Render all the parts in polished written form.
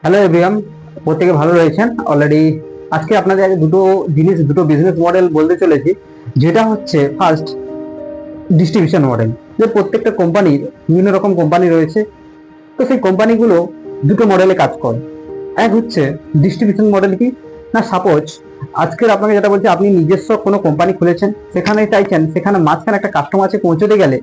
Hello everyone, প্রত্যেকে ভালো রয়েছেন অলরেডি। আজকে আপনাদের আগে দুটো বিজনেস মডেল বলতে চলেছি, যেটা হচ্ছে ফার্স্ট ডিস্ট্রিবিউশন মডেল। যে প্রত্যেকটা কোম্পানির বিভিন্ন রকম কোম্পানি রয়েছে, তো সেই কোম্পানিগুলো দুটো মডেলে কাজ করে। এক হচ্ছে ডিস্ট্রিবিউশন মডেল। কি না, সাপোজ আজকের আপনাকে যেটা বলছি, আপনি নিজস্ব কোনো কোম্পানি খুলেছেন, সেখানে চাইছেন সেখানে মাঝখানে একটা কাস্টমার আছে পৌঁছতে গেলে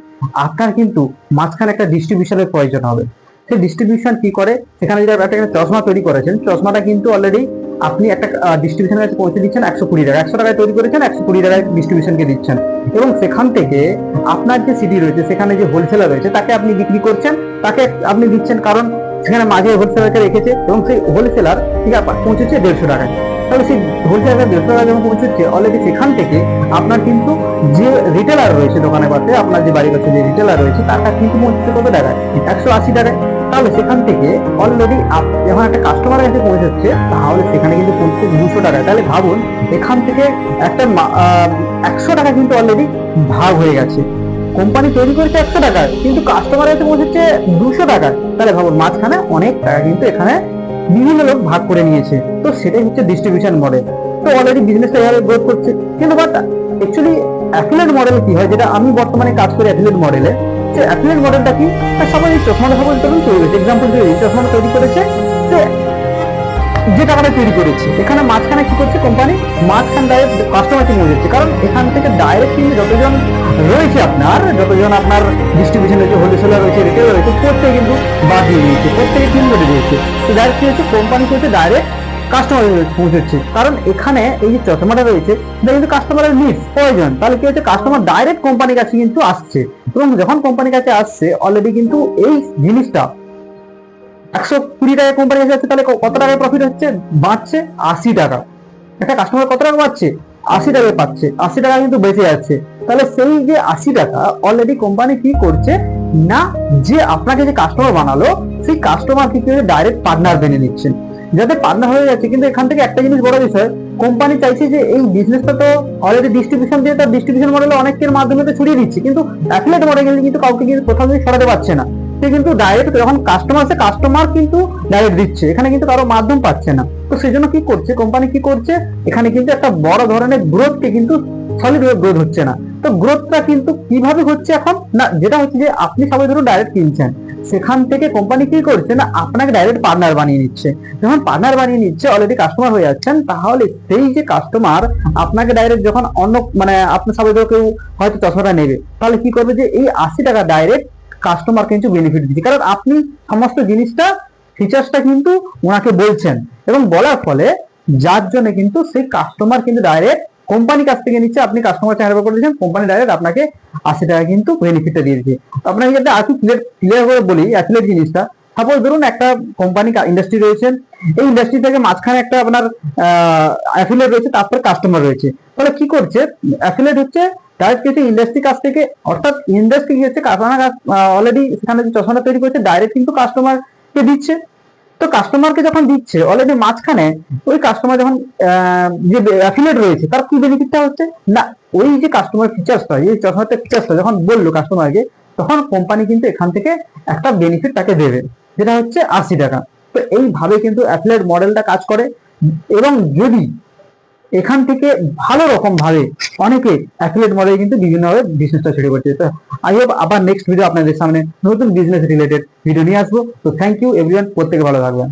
আপনার কিন্তু মাঝখানে একটা ডিস্ট্রিবিউশনের প্রয়োজন হবে। সেই ডিস্ট্রিবিউশন কি করে, সেখানে যদি আপনি একটা চশমা তৈরি করেছেন, চশমাটা কিন্তু অলরেডি আপনি একটা ডিস্ট্রিবিউশনের কাছে পৌঁছে দিচ্ছেন 120 টাকা, 100 টাকায় তৈরি করেছেন, 120 টাকায় ডিস্ট্রিবিউশনকে দিচ্ছেন। এবং সেখান থেকে আপনার যে সিটি রয়েছে, সেখানে যে হোলসেলার রয়েছে, তাকে আপনি বিক্রি করছেন, তাকে আপনি দিচ্ছেন, কারণ সেখানে মাঝে হোলসেলারকে রেখেছে এবং সেই হোলসেলার ঠিক আছে পৌঁছেছে 150 টাকায়। তাহলে সেই হোলসেলার 150 টাকা যখন পৌঁছচ্ছে, অলরেডি সেখান থেকে আপনার কিন্তু যে রিটেলার রয়েছে দোকানের পাশে, আপনার যে বাড়ির পাশে যে রিটেলার রয়েছে, তার কাছে কিন্তু পৌঁছচ্ছে কত টাকায়? 180 টাকায়। তাহলে সেখান থেকে অলরেডি যখন একটা কাস্টমারের কাছে পৌঁছচ্ছে, তাহলে সেখানে কিন্তু পৌঁছছে 200 টাকায়। তাহলে ভাবুন, এখান থেকে একটা 100 টাকা কিন্তু অলরেডি ভাগ হয়ে গেছে। কোম্পানি তৈরি করেছে 100 টাকায়, কিন্তু কাস্টমারের কাছে পৌঁছেছে 200 টাকায়। তাহলে ভাবুন, মাঝখানে অনেক টাকা কিন্তু এখানে বিভিন্ন লোক ভাগ করে নিয়েছে। তো সেটাই হচ্ছে ডিস্ট্রিবিউশন মডেল। তো অলরেডি বিজনেসটা এভাবে গ্রোথ করছে। কিন্তু বাট অ্যাকচুয়ালি অ্যাফিলিয়েট মডেল কি হয়, যেটা আমি বর্তমানে কাজ করি অ্যাফিলিয়েট মডেলে। যে অ্যাফিলিয়েট মডেলটা কি, সবাই চশমাটা তৈরি করেছে, এক্সাম্পল তৈরি চশমাটা তৈরি করেছে, যে টাকাটা তৈরি করেছে, এখানে মাঝখানে কি করছে কোম্পানি, মাঝখান ডাইরেক্ট কাস্টমারকে নিয়ে যাচ্ছে। কারণ এখান থেকে ডাইরেক্ট কিন্তু যতজন আপনার ডিস্ট্রিবিউশন রয়েছে, হোলসেলার রয়েছে, রিটেলার রয়েছে, প্রত্যেকে কিন্তু বাদ দিয়ে দিয়েছে, প্রত্যেকে তিন করে দিয়েছে। তো ডাইরেক্ট কি হচ্ছে, কোম্পানি কি হচ্ছে, ডাইরেক্ট কাস্টমার পৌঁছচ্ছে। কারণ এখানে এই যে চশমাটা রয়েছে, এটা কিন্তু কাস্টমারের নিডস, প্রয়োজন। তাহলে কি হচ্ছে, কাস্টমার ডাইরেক্ট কোম্পানির কাছে কিন্তু আসছে। এবং যখন কোম্পানির কাছে আসছে, অলরেডি কিন্তু এই জিনিসটা 120 টাকায় কোম্পানি এসে যাচ্ছে, তাহলে কত টাকায় প্রফিট হচ্ছে, বাঁচছে 80 টাকা। একটা কাস্টমার কত টাকা পাচ্ছে, 80 টাকায় পাচ্ছে, 80 টাকা কিন্তু বেঁচে যাচ্ছে। তাহলে সেই যে 80 টাকা অলরেডি কোম্পানি কি করছে না, যে আপনাকে যে কাস্টমার বানালো, সেই কাস্টমার কি করে ডাইরেক্ট পার্টনার বেনে নিচ্ছেন। যাতে পার্টনার হয়ে যাচ্ছে, কিন্তু এখান থেকে একটা জিনিস বড় বিষয়, কোম্পানি চাইছে যে এই বিজনেসটা তো অলরেডি ডিস্ট্রিবিউশন দিয়ে, তার ডিস্ট্রিবিউশন মডেলে অনেকের মাধ্যমে তো ছড়িয়ে দিচ্ছে, কিন্তু অ্যাফিলিয়েট মডেল কিন্তু কাউকে কিন্তু কোথাও থেকে সরাতে পারছে না। সে কিন্তু ডাইরেক্ট যখন কাস্টমার আসে, কাস্টমার কিন্তু ডাইরেক্ট দিচ্ছে, এখানে কিন্তু কারো মাধ্যম পাচ্ছে না। তো সেই জন্য কি করছে কোম্পানি, কি করছে, এখানে কিন্তু একটা বড় ধরনের গ্রোথকে কিন্তু সলিড গ্রোথ হচ্ছে না। তো গ্রোথটা কিন্তু কিভাবে হচ্ছে এখন না, যেটা হচ্ছে যে আপনি সবাই ধরুন ডাইরেক্ট কিনছেন, সেখান থেকে কোম্পানি কি করছে না, আপনাকে ডাইরেক্ট পার্টনার বানিয়ে নিচ্ছে। যখন পার্টনার বানিয়ে নিচ্ছে, অলরেডি কাস্টমার হয়ে যাচ্ছেন, তাহলে সেই যে কাস্টমার আপনাকে ডাইরেক্ট যখন অন্য মানে আপনার সবাই ধরো কেউ হয়তো চশমাটা নেবে, তাহলে কি করবে, যে এই 80 টাকা ডাইরেক্ট কাস্টমার কিন্তু বেনিফিট দিচ্ছে, কারণ আপনি সমস্ত জিনিসটা ফিচার্সটা কিন্তু ওনাকে বলছেন, এবং বলার ফলে যার জন্য কিন্তু সেই কাস্টমার কিন্তু ডাইরেক্ট কোম্পানি কাছ থেকে নিচ্ছে, আপনি কাস্টমার হ্যান্ড করে দিচ্ছেন, কোম্পানি ডাইরেক্ট আপনাকে 80 টাকা কিন্তু বেনিফিটটা দিয়ে দিচ্ছে। আপনাকে যদি আরো ক্লিয়ার করে বলি অ্যাফিলিয়েট জিনিসটা, সাপোজ ধরুন একটা কোম্পানি ইন্ডাস্ট্রি রয়েছে, এই ইন্ডাস্ট্রি থেকে মাঝখানে একটা আপনার অ্যাফিলিয়েট রয়েছে, তারপর কাস্টমার রয়েছে। তাহলে কি করছে, অ্যাফিলিয়েট হচ্ছে ডাইরেক্ট কিছু ইন্ডাস্ট্রি কাছ থেকে, অর্থাৎ ইন্ডাস্ট্রি কি হচ্ছে, কারখানা অলরেডি সেখানে যে চশমাটা তৈরি করেছে, ডাইরেক্ট কিন্তু কাস্টমারকে দিচ্ছে। তো কাস্টমারকে যখন দিচ্ছে, অলরেডি মাঝখানে ওই কাস্টমার যখন যে অ্যাফিলিয়েট রয়েছে, তার কি বেনিফিটটা হচ্ছে না, ওই যে কাস্টমার ফিচার্সটা, এই চশমাটা ফিচার্সটা যখন বললো কাস্টমারকে, তখন কোম্পানি কিন্তু এখান থেকে একটা বেনিফিট তাকে দেবে, যেটা হচ্ছে 80 টাকা। তো এইভাবে কিন্তু অ্যাফিলিয়েট মডেলটা কাজ করে। এবং যদি এখান থেকে ভালো রকম ভাবে অনেকে অ্যাফিলিয়েট মডেল কিন্তু বিভিন্নভাবে বিজনেসটা ছড়িয়ে পড়ছে। তো আই হোপ আবার নেক্সট ভিডিও আপনাদের সামনে নতুন বিজনেস রিলেটেড ভিডিও নিয়ে আসবো। তো থ্যাংক ইউ এভরিওয়ান, প্রত্যেকে ভালো থাকবেন।